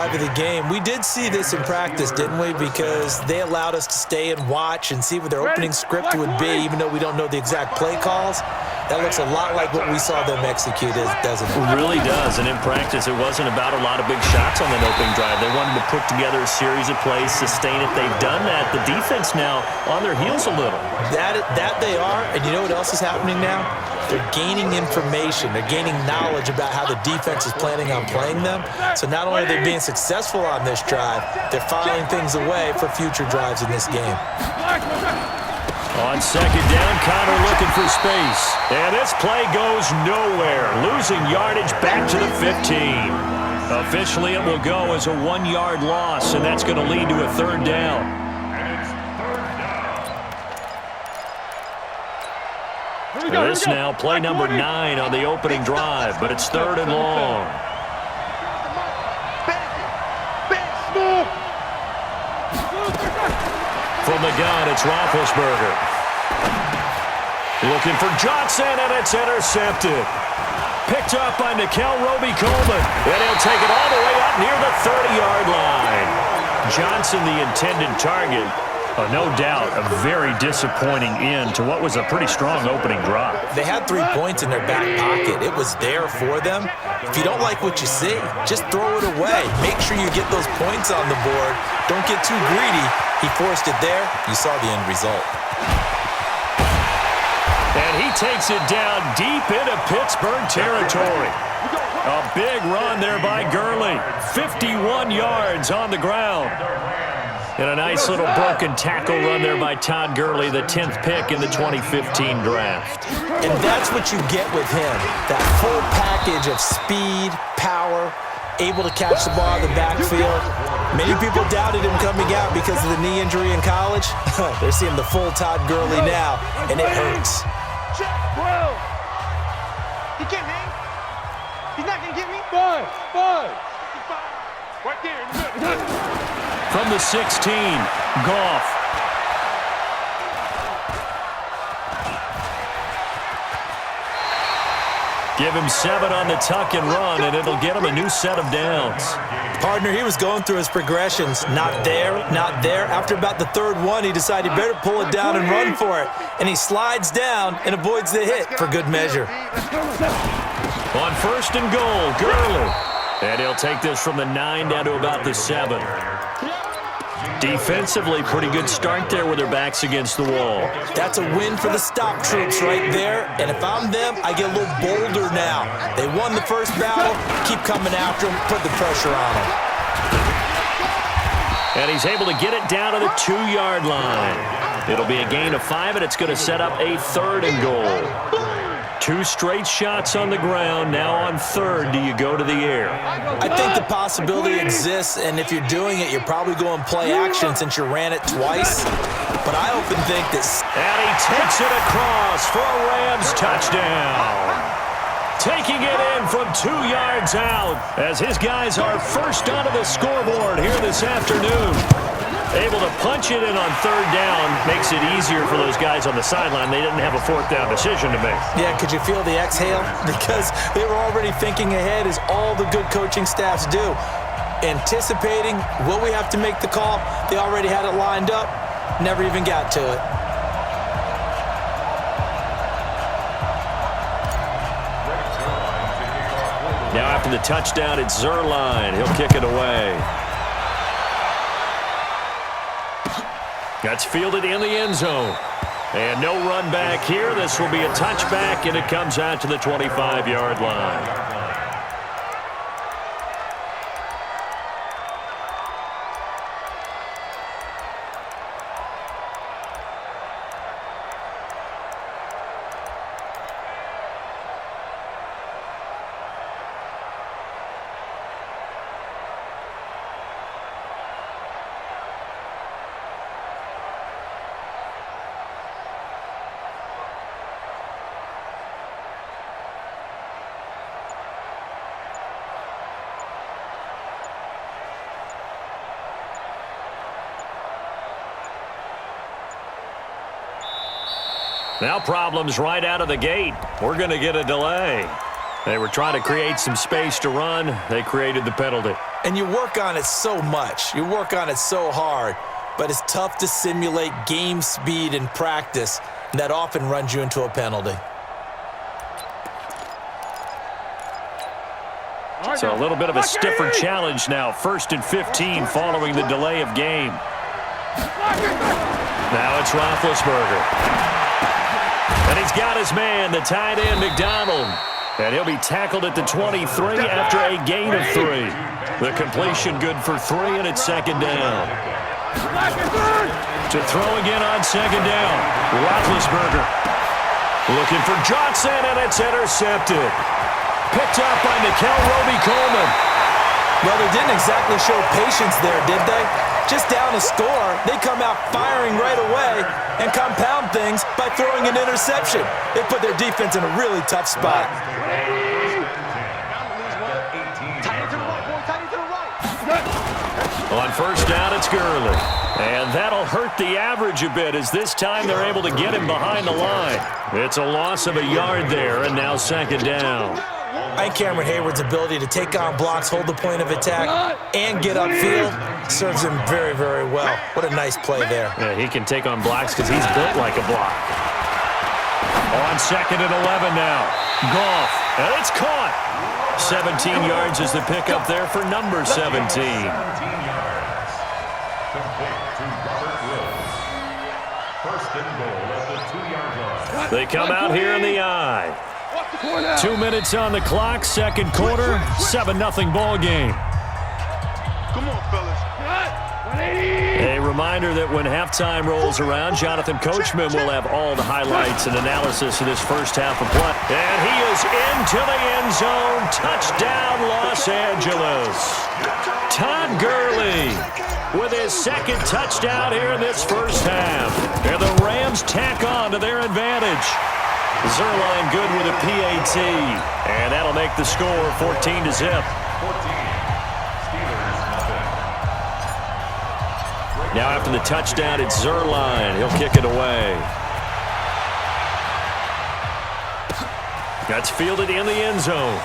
Of the game. We did see this in practice, didn't we? Because they allowed us to stay and watch and see what their opening script would be, even though we don't know the exact play calls. That looks a lot like what we saw them execute, doesn't it? It really does. And in practice, it wasn't about a lot of big shots on that opening drive. They wanted to put together a series of plays, sustain it. They've done that. The defense now on their heels a little. That they are. And you know what else is happening now? They're gaining information. They're gaining knowledge about how the defense is planning on playing them. So not only are they being successful on this drive, they're filing things away for future drives in this game. On second down, Connor looking for space. And this play goes nowhere. Losing yardage back to the 15. Officially, it will go as a 1-yard loss, and that's going to lead to a third down. This now play number 9 on the opening drive, but it's third and long. From the gun, it's Roethlisberger. Looking for Johnson, and it's intercepted. Picked up by Nickel Roby-Coleman, and he'll take it all the way up near the 30-yard line. Johnson, the intended target. No doubt, a very disappointing end to what was a pretty strong opening drive. They had 3 points in their back pocket. It was there for them. If you don't like what you see, just throw it away. Make sure you get those points on the board. Don't get too greedy. He forced it there. You saw the end result. And he takes it down deep into Pittsburgh territory. A big run there by Gurley. 51 yards on the ground. And a nice little broken tackle run there by Todd Gurley, the 10th pick in the 2015 draft. And that's what you get with him, that full package of speed, power, able to catch the ball in the backfield. Many people doubted him coming out because of the knee injury in college. They're seeing the full Todd Gurley now, and it hurts. Bro, he can't hang. He's not going to get me. Five. Right there. From the 16, Goff. Give him 7 on the tuck and run, and it'll get him a new set of downs. Partner, he was going through his progressions. Not there, not there. After about the third one, he decided he better pull it down and run for it. And he slides down and avoids the hit for good measure. On first and goal, Gurley. And he'll take this from the 9 down to about the 7. Defensively, pretty good start there with their backs against the wall. That's a win for the stop troops right there. And if I'm them, I get a little bolder now. They won the first battle. Keep coming after them. Put the pressure on them. And he's able to get it down to the 2-yard line. It'll be a gain of 5, and it's going to set up a third and goal. 2 straight shots on the ground. Now on third, do you go to the air? I think the possibility exists, and if you're doing it, you're probably going play action since you ran it twice. But I often think that... And he takes it across for a Rams touchdown. Taking it in from 2 yards out as his guys are first onto the scoreboard here this afternoon. Able to punch it in on third down makes it easier for those guys on the sideline. They didn't have a fourth down decision to make. Yeah, could you feel the exhale? Because they were already thinking ahead, as all the good coaching staffs do. Anticipating, will we have to make the call? They already had it lined up, never even got to it. Now after the touchdown, it's Zuerlein. He'll kick it away. That's fielded in the end zone. And no run back here. This will be a touchback, and it comes out to the 25-yard line. Now problems right out of the gate. We're going to get a delay. They were trying to create some space to run. They created the penalty. And you work on it so much. You work on it so hard. But it's tough to simulate game speed in practice, and that often runs you into a penalty. So a little bit of a stiffer challenge now. 1st and 15 following the delay of game. Now it's Roethlisberger. And he's got his man, the tight end, McDonald. And he'll be tackled at the 23 after a gain of 3. The completion good for 3, and it's 2nd down. To throw again on 2nd down. Roethlisberger looking for Johnson, and it's intercepted. Picked up by Nikel Roby-Coleman. Well, they didn't exactly show patience there, did they? Just down a score, they come out firing right away and compound things by throwing an interception. They put their defense in a really tough spot. On 1st down, it's Gurley. And that'll hurt the average a bit as this time they're able to get him behind the line. It's a loss of a yard there, and now 2nd down. I think Cameron Hayward's ability to take on blocks, hold the point of attack, and get upfield serves him very, very well. What a nice play there. Yeah, he can take on blocks because he's built like a block. On 2nd and 11 now. Goff, and it's caught. 17 yards is the pickup there for number 17. They come out here in the eye. 2 minutes on the clock, 2nd quarter, 7-0 ball game. Come on, fellas. A reminder that when halftime rolls around, Jonathan Coachman will have all the highlights and analysis of this first half of play. And he is into the end zone. Touchdown, Los Angeles. Todd Gurley with his 2nd touchdown here in this first half. And the Rams tack on to their advantage. Zerline good with a PAT. And that'll make the score 14-0. Now after the touchdown, it's Zerline. He'll kick it away. That's fielded in the end zone.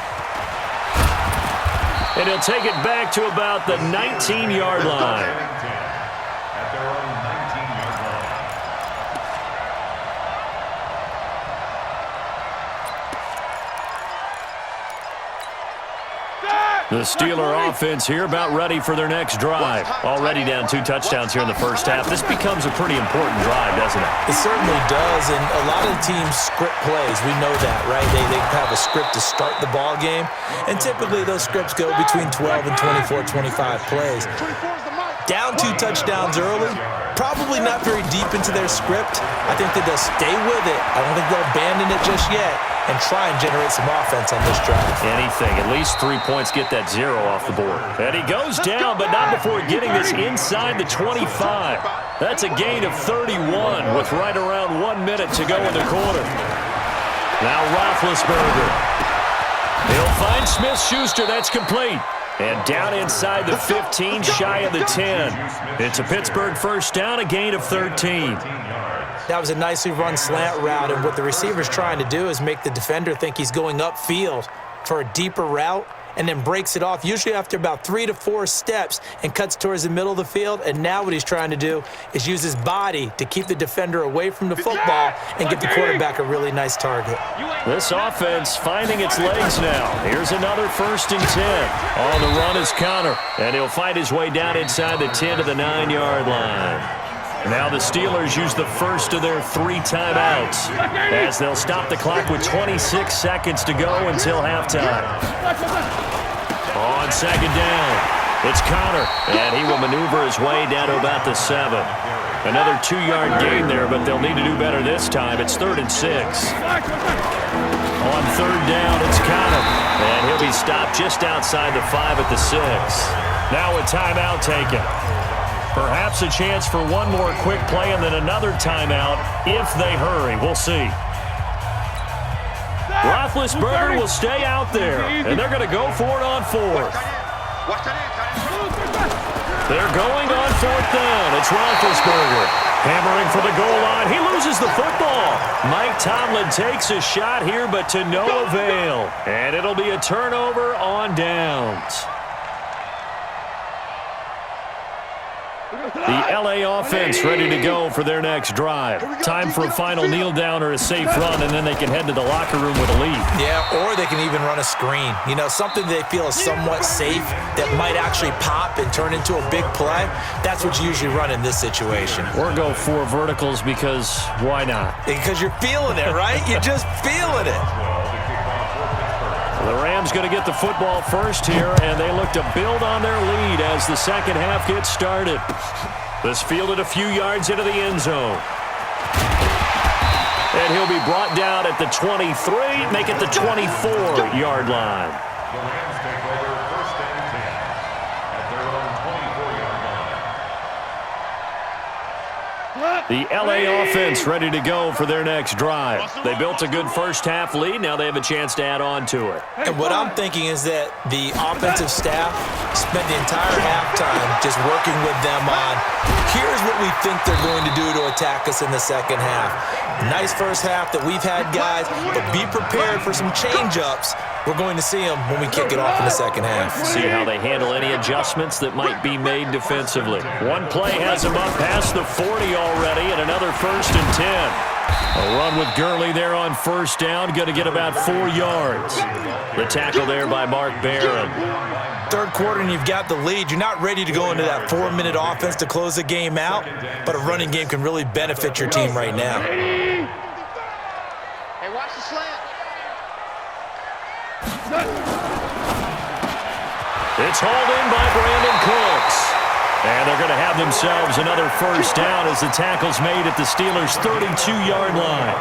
And he'll take it back to about the 19-yard line. The Steeler offense here about ready for their next drive. Already down 2 touchdowns here in the first half. This becomes a pretty important drive, doesn't it? It certainly does, and a lot of the teams script plays. We know that, right? They have a script to start the ball game, and typically those scripts go between 12 and 24, 25 plays. Down 2 touchdowns early, probably not very deep into their script. I think that they'll stay with it. I don't think they'll abandon it just yet and try and generate some offense on this drive. Anything. At least 3 points, get that 0 off the board. And he goes down, but not before getting this inside the 25. That's a gain of 31 with right around 1 minute to go in the quarter. Now Roethlisberger. He'll find Smith-Schuster. That's complete. And down inside the 15, shy of the 10. It's a Pittsburgh first down, a gain of 13. That was a nicely run slant route, and what the receiver's trying to do is make the defender think he's going upfield for a deeper route and then breaks it off, usually after about 3 to 4 steps, and cuts towards the middle of the field. And now what he's trying to do is use his body to keep the defender away from the football and give the quarterback a really nice target. This offense finding its legs now. Here's another 1st and 10. On the run is Connor, and he'll fight his way down inside the 10 to the 9-yard line. Now the Steelers use the first of their 3 timeouts as they'll stop the clock with 26 seconds to go until halftime. On 2nd down, it's Connor, and he will maneuver his way down to about the 7. Another 2-yard gain there, but they'll need to do better this time. It's 3rd and 6. On 3rd down, it's Connor, and he'll be stopped just outside the 5 at the 6. Now a timeout taken. Perhaps a chance for one more quick play and then another timeout if they hurry. We'll see. Roethlisberger will stay out there, and they're going to go for it on 4th. They're going on 4th down. It's Roethlisberger hammering for the goal line. He loses the football. Mike Tomlin takes a shot here, but to no avail. And it'll be a turnover on downs. The LA offense ready to go for their next drive. Time for a final kneel down or a safe run, and then they can head to the locker room with a lead. Yeah, or they can even run a screen. You know, something they feel is somewhat safe that might actually pop and turn into a big play. That's what you usually run in this situation. Or go 4 verticals because why not? Because you're feeling it, right? You're just feeling it. The Rams going to get the football first here, and they look to build on their lead as the second half gets started. This fielded a few yards into the end zone. And he'll be brought down at the 23, make it the 24-yard line. The Rams take over 1st and 10 at their own 24-yard line. The LA offense ready to go for their next drive. They built a good first-half lead. Now they have a chance to add on to it. And what I'm thinking is that the offensive staff spent the entire halftime just working with them on, here's what we think they're going to do to attack us in the second half. Nice first half that we've had, guys, but be prepared for some change-ups. We're going to see them when we kick it off in the second half. See how they handle any adjustments that might be made defensively. One play has them up past the 40 already, and another 1st and 10. A run with Gurley there on 1st down, going to get about 4 yards. The tackle there by Mark Barron. Third quarter and you've got the lead. You're not ready to go into that 4-minute offense to close the game out, but a running game can really benefit your team right now. Hey, watch the slant. It's hauled in by Brandon Cooks. And they're going to have themselves another 1st down as the tackle's made at the Steelers' 32-yard line.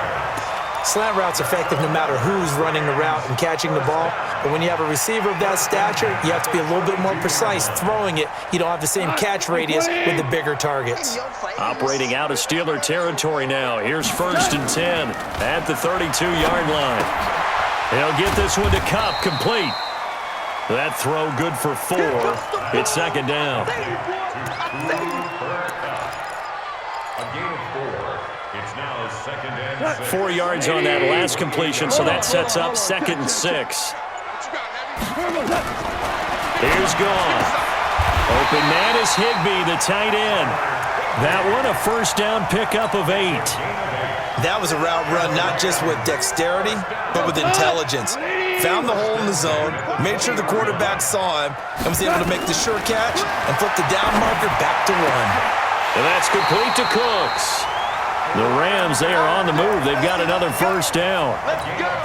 Slant route's effective no matter who's running the route and catching the ball. But when you have a receiver of that stature, you have to be a little bit more precise throwing it. You don't have the same catch radius with the bigger targets. Operating out of Steeler territory now. Here's 1st and 10 at the 32-yard line. He'll get this one to Kupp, complete. That throw good for 4. It's 2nd down. A gain of 4. It's now 2nd and 6. 4 yards on that last completion, so that sets up 2nd and 6. Here's gone. Open man is Higbee, the tight end. That one a 1st down pickup of 8. That was a route run not just with dexterity, but with intelligence. Found the hole in the zone, made sure the quarterback saw him, and was able to make the sure catch and flip the down marker back to run. And that's complete to Cooks. The Rams, they are on the move. They've got another 1st down.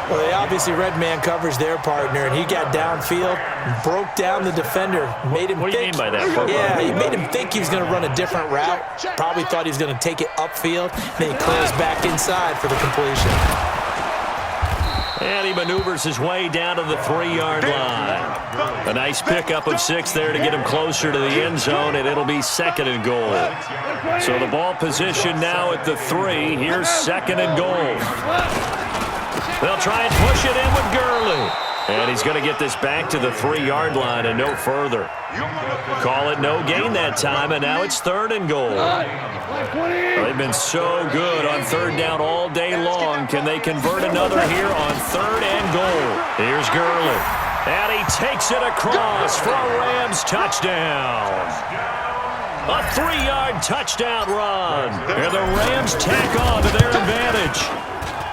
Well, they obviously red man coverage their partner, and he got downfield, broke down the defender, made him What do you think. mean by that? Yeah, he made him think he was going to run a different route. Probably thought he was going to take it upfield. Then he clears back inside for the completion. And he maneuvers his way down to the 3-yard line. A nice pickup of 6 there to get him closer to the end zone, and it'll be 2nd and goal. So the ball position now at the 3. Here's 2nd and goal. They'll try and push it in with Gurley. And he's going to get this back to the 3-yard line and no further. Call it no gain that time, and now it's 3rd and goal. They've been so good on 3rd down all day long. Can they convert another here on 3rd and goal? Here's Gurley. And he takes it across for a Rams touchdown. A 3-yard touchdown run. And the Rams tack on to their advantage.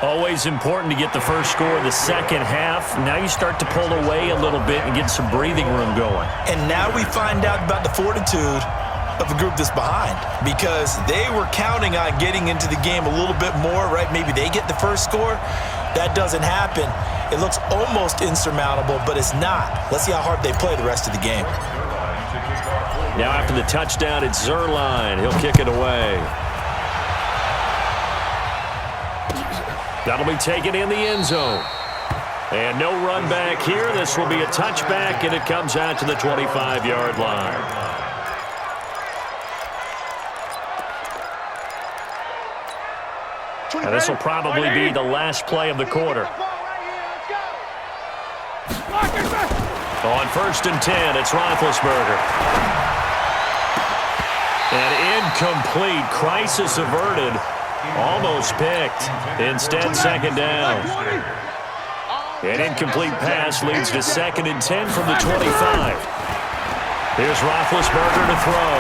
Always important to get the first score of the second half. Now you start to pull away a little bit and get some breathing room going. And now we find out about the fortitude of the group that's behind, because they were counting on getting into the game a little bit more, right? Maybe they get the first score. That doesn't happen. It looks almost insurmountable, but it's not. Let's see how hard they play the rest of the game. Now after the touchdown, it's Zerline. He'll kick it away. That'll be taken in the end zone. And no run back here. This will be a touchback, and it comes out to the 25-yard line. Now this will probably be the last play of the quarter. On 1st and 10, it's Roethlisberger. And incomplete. Crisis averted. Almost picked. Instead, 2nd down. An incomplete pass leads to 2nd and 10 from the 25. Here's Roethlisberger to throw.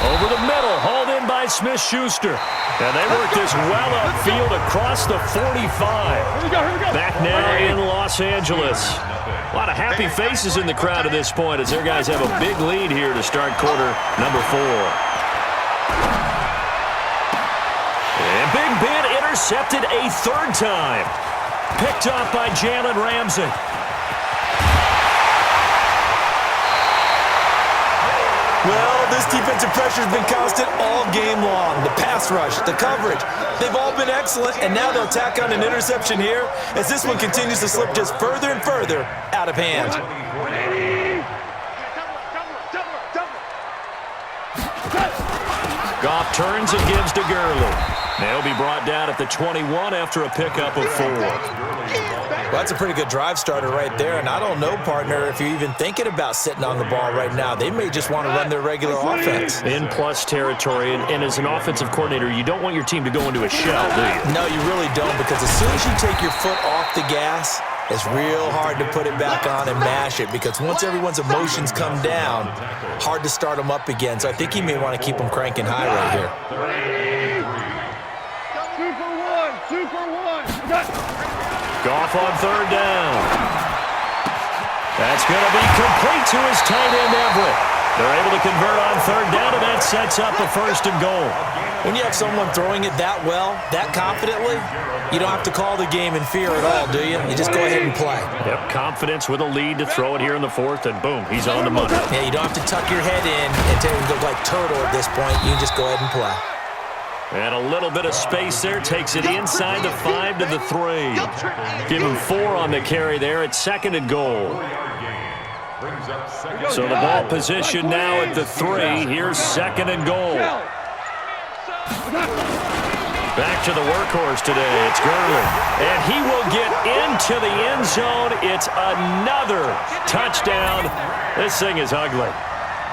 Over the middle, hauled in by Smith-Schuster. And they work this well upfield across the 45. Back now in Los Angeles. A lot of happy faces in the crowd at this point as their guys have a big lead here to start quarter number 4. And Big Ben intercepted a third time. Picked off by Jalen Ramsey. Well, this defensive pressure has been constant all game long. The pass rush, the coverage, they've all been excellent, and now they'll tack on an interception here as this one continues to slip just further and further out of hand. Goff turns and gives to Gurley. They'll be brought down at the 21 after a pickup of 4. Well, that's a pretty good drive starter right there, and I don't know, partner, if you're even thinking about sitting on the ball right now. They may just want to run their regular offense. In plus territory, and as an offensive coordinator, you don't want your team to go into a shell, do you? No, you really don't, because as soon as you take your foot off the gas, it's real hard to put it back on and mash it, because once everyone's emotions come down, hard to start them up again. So I think he may want to keep them cranking high right here. Super one. Goff on third down. That's going to be complete to his tight end, Everett. They're able to convert on third down, and that sets up a 1st and goal. When you have someone throwing it that well, that confidently, you don't have to call the game in fear at all, do you? You just go ahead and play. Yep, confidence with a lead to throw it here in the 4th, and boom, he's on the money. Yeah, you don't have to tuck your head in and take it look like turtle at this point. You just go ahead and play. And a little bit of space there. Takes it inside the 5 to the 3. Give him 4 on the carry there at 2nd and goal. So the ball position now at the 3. Here's 2nd and goal. Back to the workhorse today. It's Gurley. And he will get into the end zone. It's another touchdown. This thing is ugly.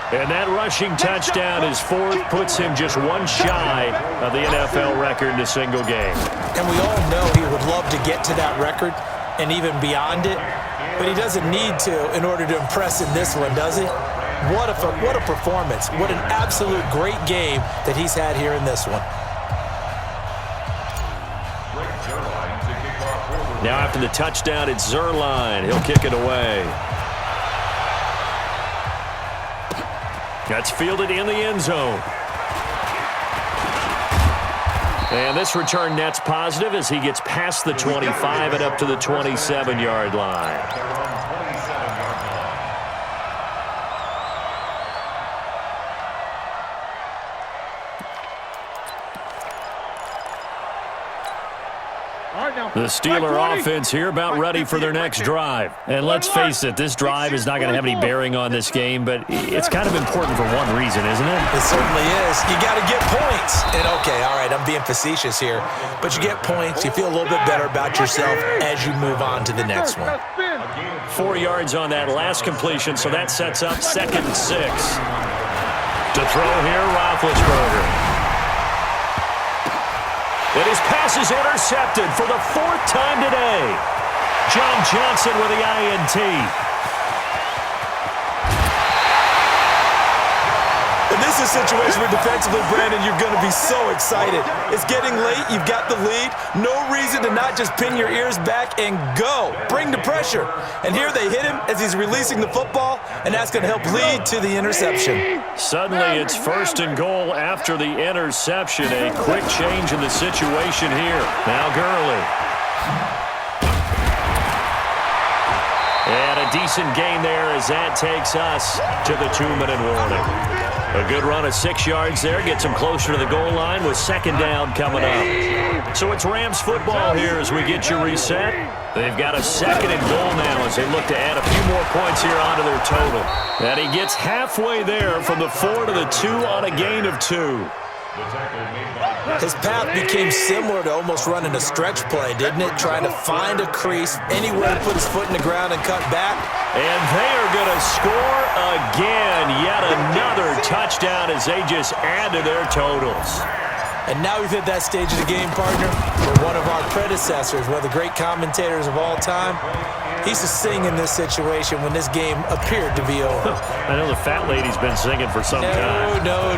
And that rushing touchdown is 4th, puts him just one shy of the NFL record in a single game. And we all know he would love to get to that record and even beyond it, but he doesn't need to in order to impress in this one, does he? What a performance. What an absolute great game that he's had here in this one. Now after the touchdown, it's Zuerlein. He'll kick it away. That's fielded in the end zone. And this return net's positive as he gets past the 25 and up to the 27-yard line. The Steeler offense here about ready for their next drive. And let's face it, this drive is not going to have any bearing on this game, but it's kind of important for one reason, isn't it? It certainly is. You got to get points. And okay, all right, I'm being facetious here, but you get points, you feel a little bit better about yourself as you move on to the next one. 4 yards on that last completion, so that sets up 2nd and 6. To throw here, Roethlisberger. And his pass is intercepted for the 4th time today. John Johnson with the INT. And this is a situation where defensively, Brandon, you're going to be so excited. It's getting late. You've got the lead. No reason to not just pin your ears back and go. Bring the pressure. And here they hit him as he's releasing the football, and that's going to help lead to the interception. Suddenly it's 1st and goal after the interception. A quick change in the situation here. Now Gurley. And a decent gain there as that takes us to the 2-minute warning. A good run of 6 yards there. Gets him closer to the goal line with 2nd down coming up. So it's Rams football here as we get you reset. They've got a 2nd and goal now as they look to add a few more points here onto their total. And he gets halfway there from the 4 to the 2 on a gain of 2. His path became similar to almost running a stretch play, didn't it? Trying to find a crease, anywhere to put his foot in the ground and cut back. And they are going to score again. Yet another touchdown as they just add to their totals. And now we've hit that stage of the game, partner, where one of our predecessors, one of the great commentators of all time, He used to sing in this situation when this game appeared to be over. I know the fat lady's been singing for some time. No,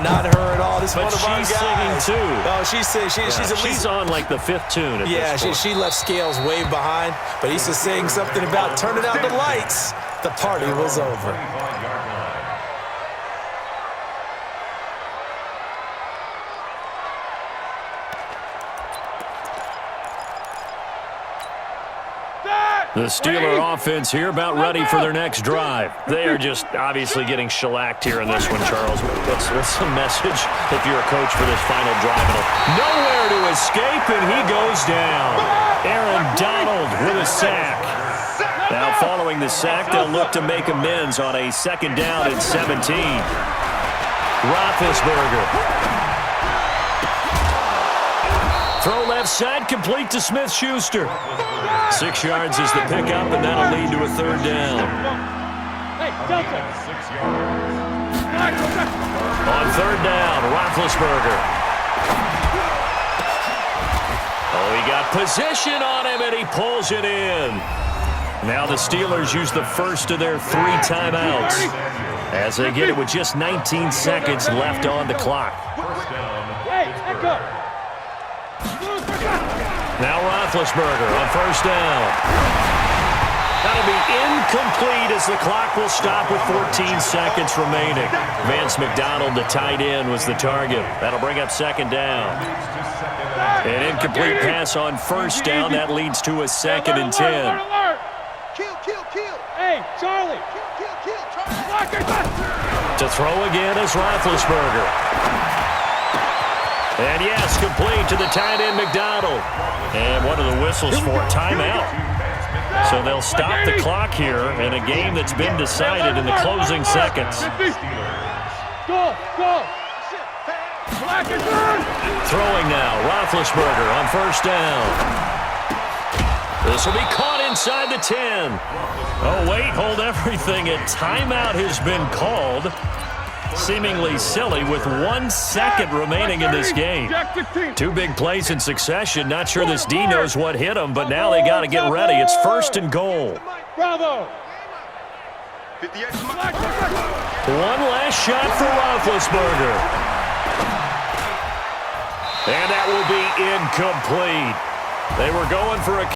not her at all. This is But one of our she's guys. singing too. Oh, she's at least. She's on like the 5th tune at this point. she left Scales way behind, but he used to sing something about turning out the lights. The party was over. The Steeler offense here about ready for their next drive. They are just obviously getting shellacked here in this one, Charles. What's the message if you're a coach for this final drive? Nowhere to escape, and he goes down. Aaron Donald with a sack. Now following the sack, they'll look to make amends on a 2nd down and 17. Roethlisberger. Throw left side, complete to Smith-Schuster. 6 yards is the pickup, and that'll lead to a 3rd down. Hey, Delta. 6 yards. On 3rd down, Roethlisberger. Oh, he got position on him, and he pulls it in. Now the Steelers use the first of their 3 timeouts as they get it with just 19 seconds left on the clock. Hey, echo. Now Roethlisberger on 1st down. That'll be incomplete as the clock will stop with 14 seconds remaining. Vance McDonald, the tight end, was the target. That'll bring up 2nd down. An incomplete pass on 1st down. That leads to a 2nd and 10. Kill. Hey, Charlie. Kill. Charlie. To throw again is Roethlisberger. And yes, complete to the tight end, McDonald. And what are the whistles for? Timeout. So they'll stop the clock here in a game that's been decided in the closing seconds. Go. Throwing now, Roethlisberger on 1st down. This will be caught inside the 10. Oh, wait, hold everything. A timeout has been called. Seemingly silly with 1 second remaining in this game. 2 big plays in succession. Not sure this D knows what hit him, but now they got to get ready. It's 1st and goal. Bravo. 1 last shot for Roethlisberger. And that will be incomplete. They were going for a